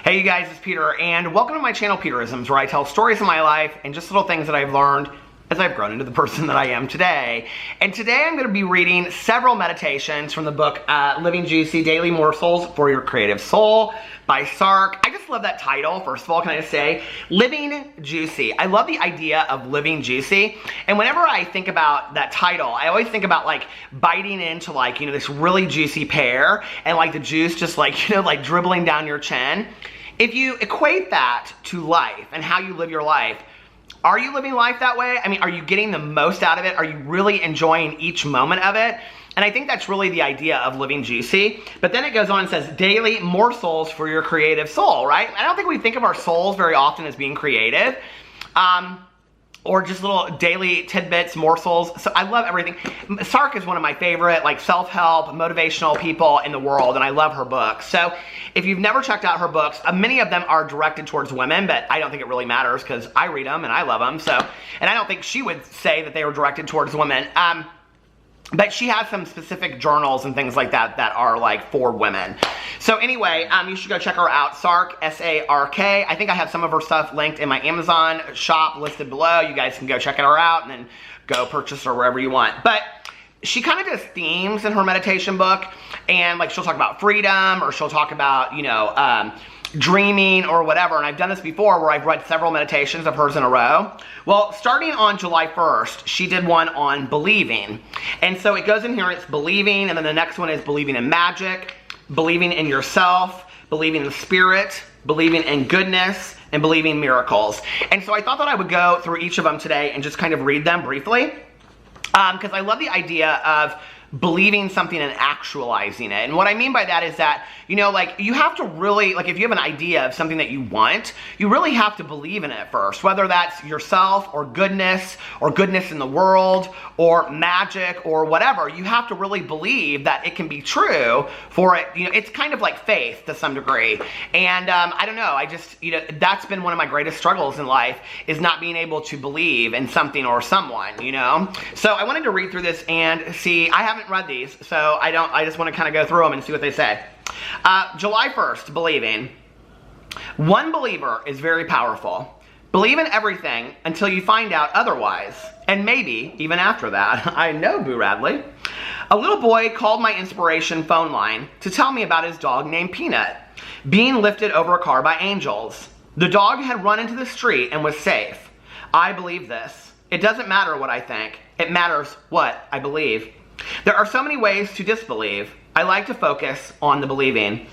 Hey you guys, it's Peter, and welcome to my channel, Peterisms, where I tell stories of my life and just little things that I've learned as I've grown into the person that I am today. And today I'm going to be reading several meditations from the book Living Juicy, Daily Morsels for Your Creative Soul by Sark. I just love that title, first of all, can I just say? Living Juicy. I love the idea of living juicy. And whenever I think about that title, I always think about like biting into like, this really juicy pear and like the juice just like, like dribbling down your chin. If you equate that to life and how you live your life, are you living life that way? I mean, are you getting the most out of it? Are you really enjoying each moment of it? And I think that's really the idea of living juicy. But then it goes on and says, daily morsels for your creative soul, right? I don't think we think of our souls very often as being creative. Or just little daily tidbits, morsels. So I love everything. Sark is one of my favorite like self-help, motivational people in the world, and I love her books. So if you've never checked out her books, many of them are directed towards women, but I don't think it really matters because I read them and I love them. So, and I don't think she would say that they were directed towards women. But she has some specific journals and things like that that are like for women. So anyway, you should go check her out. Sark, S-A-R-K. I think I have some of her stuff linked in my Amazon shop listed below. You guys can go check her out and then go purchase her wherever you want. But she kind of does themes in her meditation book. And like she'll talk about freedom, or she'll talk about, dreaming or whatever. And I've done this before where I've read several meditations of hers in a row. Well, starting on July 1st, she did one on believing. And so it goes in here, it's believing, and then the next one is believing in magic, believing in yourself, believing in the spirit, believing in goodness, and believing miracles. And so I thought that I would go through each of them today and just kind of read them briefly. Because I love the idea of believing something and actualizing it. And what I mean by that is that, like you have to really, like if you have an idea of something that you want, you really have to believe in it first, whether that's yourself or goodness in the world or magic or whatever. You have to really believe that it can be true for it. It's kind of like faith to some degree. And I don't know, I just, that's been one of my greatest struggles in life, is not being able to believe in something or someone, So I wanted to read through this and see, I haven't read these, so I just want to kind of go through them and see what they say. July 1st, believing. One believer is very powerful. Believe in everything until you find out otherwise, and maybe even after that. I know, Boo Radley. A little boy called my inspiration phone line to tell me about his dog named Peanut being lifted over a car by angels. The dog had run into the street and was safe. I believe this. It doesn't matter what I think. It matters what I believe. There are so many ways to disbelieve. I like to focus on the believing.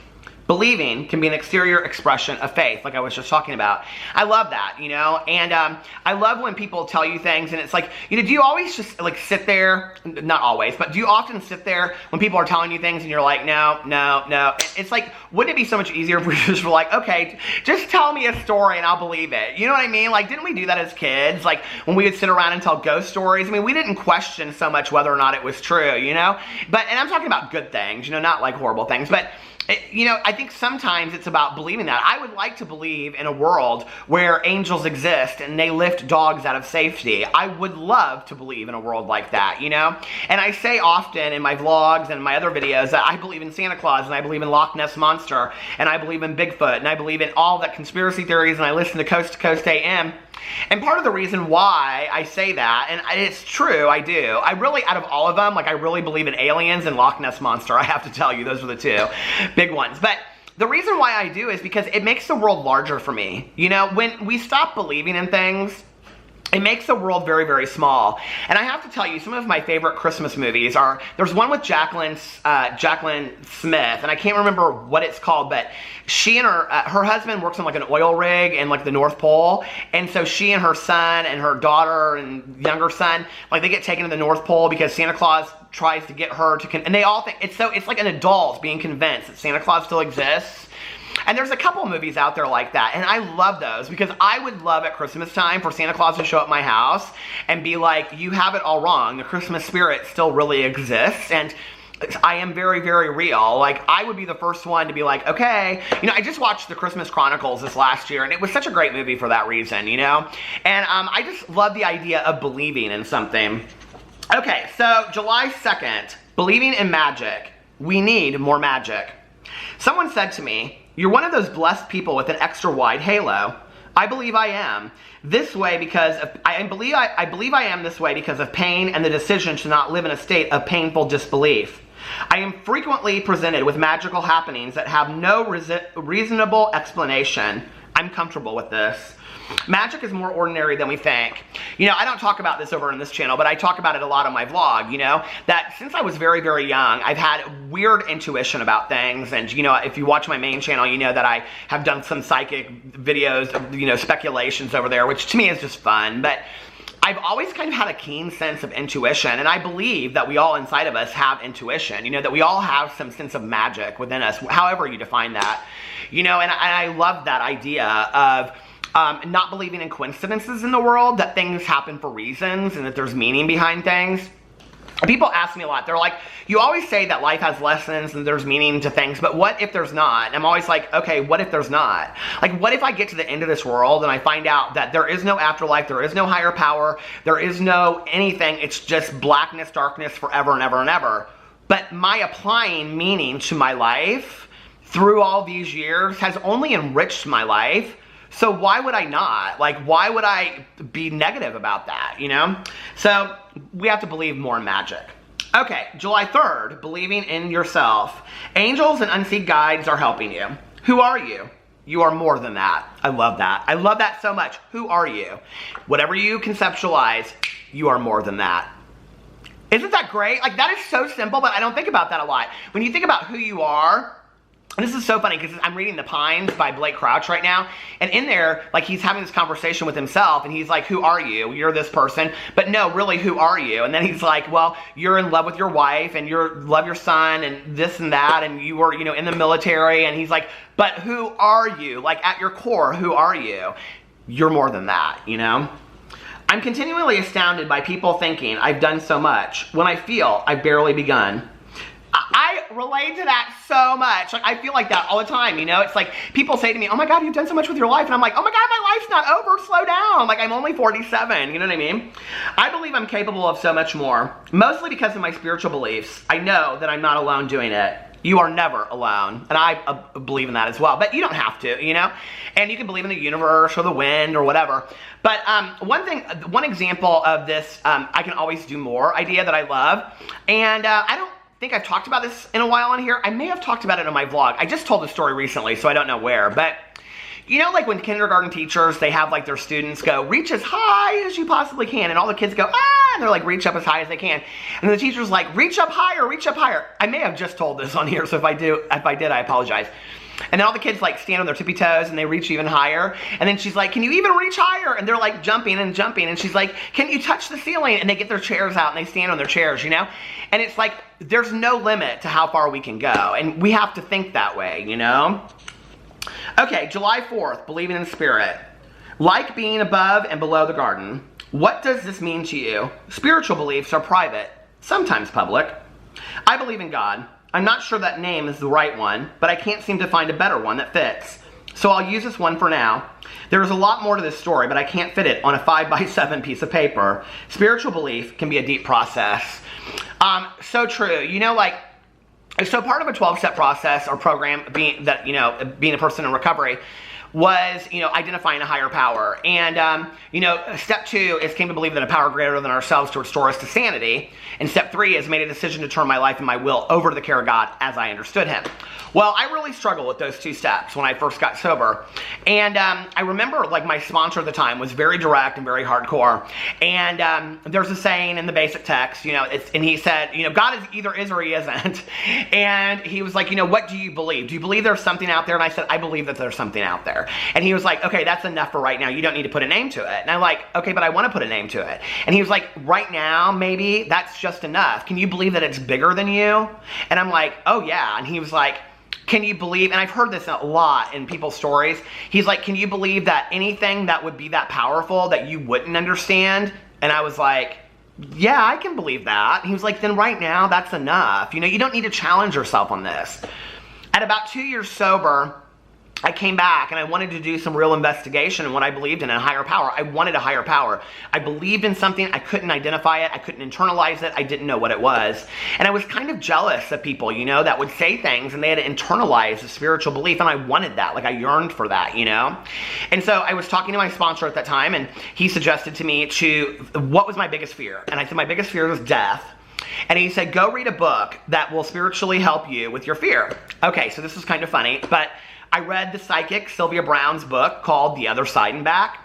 Believing can be an exterior expression of faith, like I was just talking about. I love that, and I love when people tell you things and it's like, do you always just like sit there, not always, but do you often sit there when people are telling you things and you're like, no. It's like, wouldn't it be so much easier if we just were like, okay, just tell me a story and I'll believe it. You know what I mean? Like, didn't we do that as kids? Like when we would sit around and tell ghost stories, I mean, we didn't question so much whether or not it was true, But, and I'm talking about good things, not like horrible things, but I think sometimes it's about believing that. I would like to believe in a world where angels exist and they lift dogs out of safety. I would love to believe in a world like that, And I say often in my vlogs and my other videos that I believe in Santa Claus, and I believe in Loch Ness Monster, and I believe in Bigfoot, and I believe in all the conspiracy theories, and I listen to Coast AM. And part of the reason why I say that, and it's true, I do, I really, out of all of them, like I really believe in aliens and Loch Ness Monster. I have to tell you, those are the two big ones. But the reason why I do is because it makes the world larger for me. When we stop believing in things, it makes the world very, very small. And I have to tell you, some of my favorite Christmas movies are, there's one with Jacqueline Smith, and I can't remember what it's called, but she and her husband works on like an oil rig in like the North Pole, and so she and her son and her daughter and younger son, like they get taken to the North Pole because Santa Claus tries to get her to, and they all think, it's like an adult being convinced that Santa Claus still exists. And there's a couple of movies out there like that, and I love those because I would love at Christmas time for Santa Claus to show up at my house and be like, you have it all wrong. The Christmas spirit still really exists, and I am very, very real. Like, I would be the first one to be like, okay, I just watched the Christmas Chronicles this last year, and it was such a great movie for that reason, And I just love the idea of believing in something. Okay, so July 2nd, believing in magic. We need more magic. Someone said to me, You're one of those blessed people with an extra wide halo. I believe I am. This way because of, I believe I am this way because of pain and the decision to not live in a state of painful disbelief. I am frequently presented with magical happenings that have no reasonable explanation. I'm comfortable with this. Magic is more ordinary than we think. You know, I don't talk about this over on this channel, but I talk about it a lot on my vlog, you know, that since I was very, very young, I've had weird intuition about things. And, you know, if you watch my main channel, you know that I have done some psychic videos, you know, speculations over there, which to me is just fun. But I've always kind of had a keen sense of intuition, and I believe that we all inside of us have intuition, you know, that we all have some sense of magic within us, however you define that, you know, and I love that idea of not believing in coincidences in the world, that things happen for reasons and that there's meaning behind things. People ask me a lot, they're like, you always say that life has lessons and there's meaning to things, but what if there's not? And I'm always like, okay, what if there's not? Like, what if I get to the end of this world and I find out that there is no afterlife, there is no higher power, there is no anything, it's just blackness, darkness forever and ever and ever. But my applying meaning to my life through all these years has only enriched my life. So why would I not? Like, why would I be negative about that, you know? So we have to believe more in magic. Okay, July 3rd, believing in yourself. Angels and unseen guides are helping you. Who are you? You are more than that. I love that. I love that so much. Who are you? Whatever you conceptualize, you are more than that. Isn't that great? Like, that is so simple, but I don't think about that a lot. When you think about who you are, and this is so funny because I'm reading The Pines by Blake Crouch right now, and in there, like, he's having this conversation with himself, and he's like, who are you? You're this person, but no, really, who are you? And then he's like, well, you're in love with your wife, and you love your son, and this and that, and you were, you know, in the military, and he's like, but who are you? Like, at your core, who are you? You're more than that, you know? I'm continually astounded by people thinking I've done so much when I feel I've barely begun. I relate to that so much. Like, I feel like that all the time, you know? It's like, people say to me, oh my God, you've done so much with your life. And I'm like, oh my God, my life's not over. Slow down. Like, I'm only 47. You know what I mean? I believe I'm capable of so much more, mostly because of my spiritual beliefs. I know that I'm not alone doing it. You are never alone. And I believe in that as well. But you don't have to, you know? And you can believe in the universe or the wind or whatever. But one example of this, I can always do more idea that I love. And I don't think I've talked about this in a while on here. I may have talked about it in my vlog. I just told the story recently, so I don't know where. But you know, like when kindergarten teachers, they have like their students go, reach as high as you possibly can. And all the kids go, ah, and they're like, reach up as high as they can. And the teacher's like, reach up higher, reach up higher. I may have just told this on here, so if I did, I apologize. And then all the kids like stand on their tippy toes and they reach even higher. And then she's like, can you even reach higher? And they're like jumping and jumping. And she's like, can you touch the ceiling? And they get their chairs out and they stand on their chairs, you know? And it's like, there's no limit to how far we can go. And we have to think that way, you know? Okay, July 4th, believing in spirit. Like being above and below the garden. What does this mean to you? Spiritual beliefs are private, sometimes public. I believe in God. I'm not sure that name is the right one, but I can't seem to find a better one that fits. So I'll use this one for now. There is a lot more to this story, but I can't fit it on a 5x7 piece of paper. Spiritual belief can be a deep process. So true. You know, like, so part of a 12-step process or program being that, you know, being a person in recovery was, you know, identifying a higher power. And, you know, step 2 is came to believe that a power greater than ourselves to restore us to sanity. And step 3 is made a decision to turn my life and my will over to the care of God as I understood him. Well, I really struggled with those 2 steps when I first got sober. And I remember, like, my sponsor at the time was very direct and very hardcore. And there's a saying in the basic text, you know, and he said, you know, God either is or he isn't. And he was like, you know, what do you believe? Do you believe there's something out there? And I said, I believe that there's something out there. And he was like, okay, that's enough for right now. You don't need to put a name to it. And I'm like, okay, but I want to put a name to it. And he was like, right now, maybe that's just enough. Can you believe that it's bigger than you? And I'm like, oh yeah. And he was like, can you believe, and I've heard this a lot in people's stories, he's like, can you believe that anything that would be that powerful that you wouldn't understand? And I was like, yeah, I can believe that. And he was like, then right now, that's enough. You know, you don't need to challenge yourself on this. At about 2 years sober, I came back and I wanted to do some real investigation in what I believed in, a higher power. I wanted a higher power. I believed in something. I couldn't identify it. I couldn't internalize it. I didn't know what it was. And I was kind of jealous of people, you know, that would say things and they had to internalize a spiritual belief. And I wanted that. Like, I yearned for that, you know? And so I was talking to my sponsor at that time, and he suggested to me what was my biggest fear? And I said, my biggest fear was death. And he said, go read a book that will spiritually help you with your fear. Okay, so this is kind of funny, but I read the psychic Sylvia Browne's book called The Other Side and Back.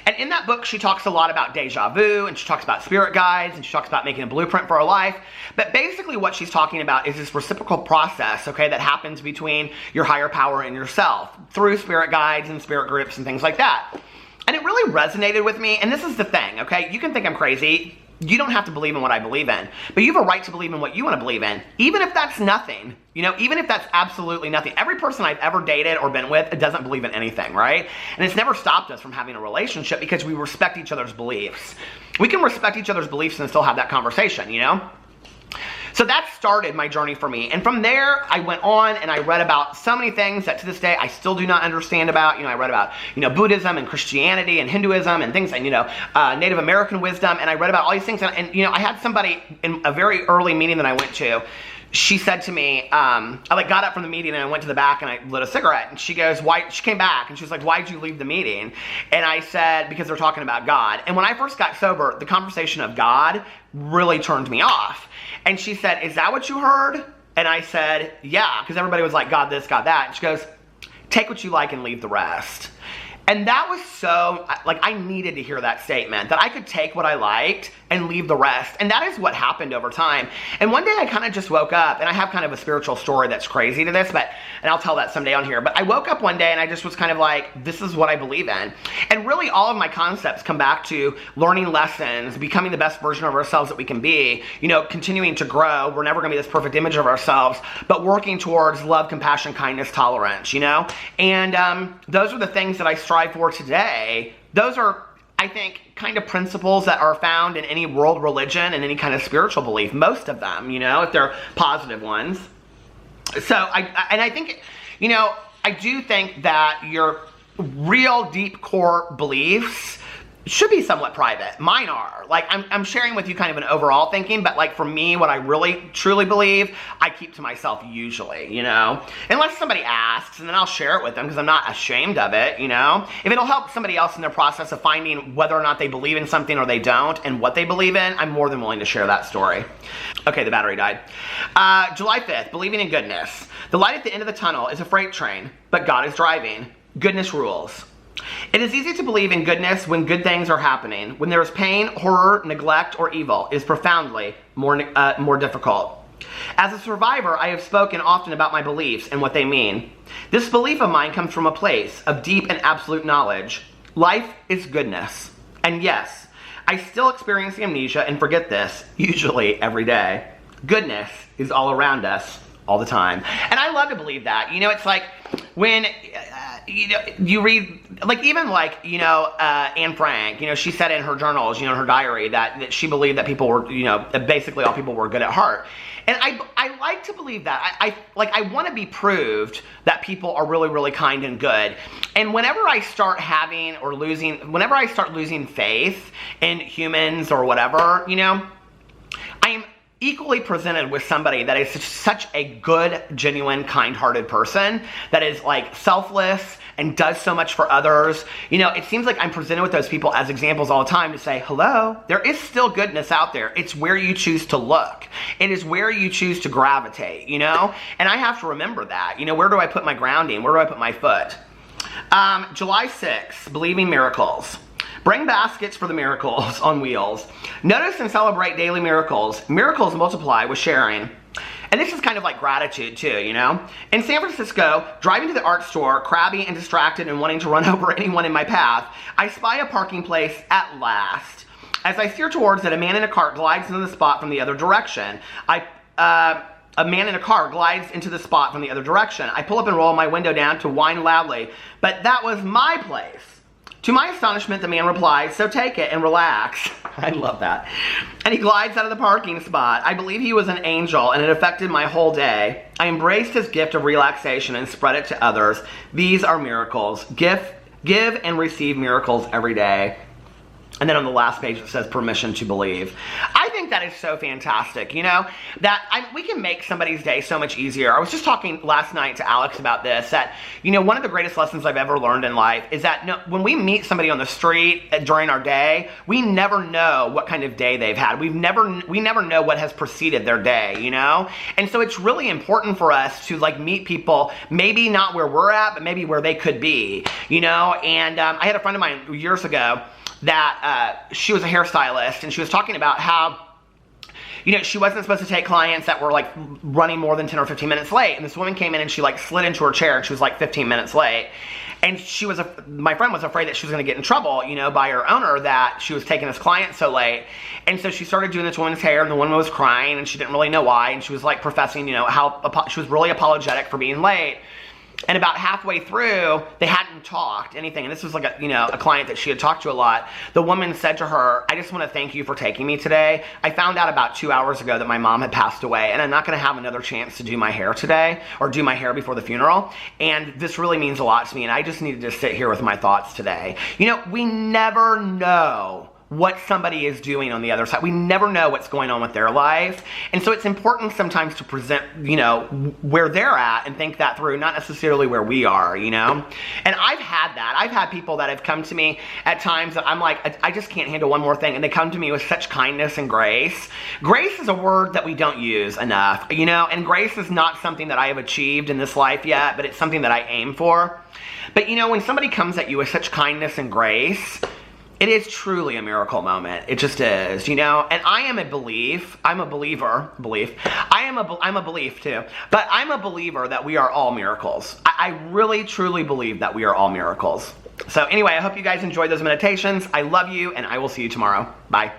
And in that book, she talks a lot about deja vu, and she talks about spirit guides, and she talks about making a blueprint for our life. But basically what she's talking about is this reciprocal process, okay, that happens between your higher power and yourself through spirit guides and spirit groups and things like that. And it really resonated with me. And this is the thing, okay? You can think I'm crazy. You don't have to believe in what I believe in, but you have a right to believe in what you want to believe in, even if that's nothing, you know, even if that's absolutely nothing. Every person I've ever dated or been with doesn't believe in anything, right? And it's never stopped us from having a relationship because we respect each other's beliefs. We can respect each other's beliefs and still have that conversation, you know? So that started my journey for me. And from there, I went on and I read about so many things that to this day I still do not understand about. You know, I read about, you know, Buddhism and Christianity and Hinduism and things, and, you know, Native American wisdom. And I read about all these things. And, you know, I had somebody in a very early meeting that I went to. She said to me, I like got up from the meeting and I went to the back and I lit a cigarette, and she goes, she came back and she was like, why'd you leave the meeting? And I said, because they're talking about God. And when I first got sober, the conversation of God really turned me off. And she said, is that what you heard? And I said, yeah, because everybody was like, God this, God that. And she goes, take what you like and leave the rest. And that was so, like, I needed to hear that statement, that I could take what I liked and leave the rest. And that is what happened over time. And one day I kind of just woke up, and I have kind of a spiritual story that's crazy to this, and I'll tell that someday on here. But I woke up one day and I just was kind of like, this is what I believe in. And really all of my concepts come back to learning lessons, becoming the best version of ourselves that we can be, you know, continuing to grow. We're never gonna be this perfect image of ourselves, but working towards love, compassion, kindness, tolerance, you know? And those are the things that I strive for today. Those are, I think, kind of principles that are found in any world religion and any kind of spiritual belief, most of them, you know, if they're positive ones. So I think, you know, I do think that your real deep core beliefs should be somewhat private. Mine are. Like, I'm sharing with you kind of an overall thinking, but like for me, what I really truly believe, I keep to myself usually, you know? Unless somebody asks, and then I'll share it with them because I'm not ashamed of it, you know? If it'll help somebody else in their process of finding whether or not they believe in something or they don't and what they believe in, I'm more than willing to share that story. Okay, the battery died. July 5th, believing in goodness. The light at the end of the tunnel is a freight train, but God is driving. Goodness rules. It is easy to believe in goodness when good things are happening. When there is pain, horror, neglect, or evil, it is profoundly more difficult. As a survivor, I have spoken often about my beliefs and what they mean. This belief of mine comes from a place of deep and absolute knowledge. Life is goodness. And yes, I still experience amnesia and forget this, usually every day. Goodness is all around us all the time. And I love to believe that. You know, it's like when you know, you read, like, even like, you know, Anne Frank, you know, she said in her journals, you know, in her diary that she believed that people were, you know, basically all people were good at heart. And I like to believe that. I want to be proved that people are really, really kind and good. And whenever I start losing faith in humans or whatever, you know, I am equally presented with somebody that is such a good, genuine, kind-hearted person that is like selfless and does so much for others. You know, it seems like I'm presented with those people as examples all the time to say, hello, there is still goodness out there. It's where you choose to look. It is where you choose to gravitate, you know? And I have to remember that. You know, where do I put my grounding? Where do I put my foot? July 6th, believing miracles. Bring baskets for the miracles on wheels. Notice and celebrate daily miracles. Miracles multiply with sharing. And this is kind of like gratitude too, you know? In San Francisco, driving to the art store, crabby and distracted and wanting to run over anyone in my path, I spy a parking place at last. As I steer towards it, a man in a cart glides into the spot from the other direction. A man in a car glides into the spot from the other direction. I pull up and roll my window down to whine loudly, but that was my place. To my astonishment, the man replied, "So take it and relax." I love that. And he glides out of the parking spot. I believe he was an angel, and it affected my whole day. I embraced his gift of relaxation and spread it to others. These are miracles. Give and receive miracles every day. And then on the last page it says permission to believe. I think that is so fantastic, you know, that we can make somebody's day so much easier. I was just talking last night to Alex about this, that, you know, one of the greatest lessons I've ever learned in life is that when we meet somebody on the street during our day, we never know what kind of day they've had. We never know what has preceded their day, you know? And so it's really important for us to like meet people, maybe not where we're at, but maybe where they could be, you know? And I had a friend of mine years ago that she was a hairstylist, and she was talking about how, you know, she wasn't supposed to take clients that were like running more than 10 or 15 minutes late. And this woman came in and she like slid into her chair and she was like 15 minutes late. And my friend was afraid that she was going to get in trouble, you know, by her owner, that she was taking this client so late. And so she started doing this woman's hair, and the woman was crying and she didn't really know why. And she was like professing, you know, how she was really apologetic for being late. And about halfway through, they hadn't talked anything. And this was like a client that she had talked to a lot. The woman said to her, "I just want to thank you for taking me today. I found out about 2 hours ago that my mom had passed away, and I'm not going to have another chance to do my hair today, or do my hair before the funeral. And this really means a lot to me, and I just needed to sit here with my thoughts today." You know, we never know what somebody is doing on the other side. We never know what's going on with their life. And so it's important sometimes to present, you know, where they're at and think that through, not necessarily where we are, you know? And I've had that. I've had people that have come to me at times that I'm like, I just can't handle one more thing. And they come to me with such kindness and grace. Grace is a word that we don't use enough, you know? And grace is not something that I have achieved in this life yet, but it's something that I aim for. But you know, when somebody comes at you with such kindness and grace, it is truly a miracle moment. It just is, you know? And I'm a belief too, but I'm a believer that we are all miracles. I really, truly believe that we are all miracles. So anyway, I hope you guys enjoyed those meditations. I love you, and I will see you tomorrow. Bye.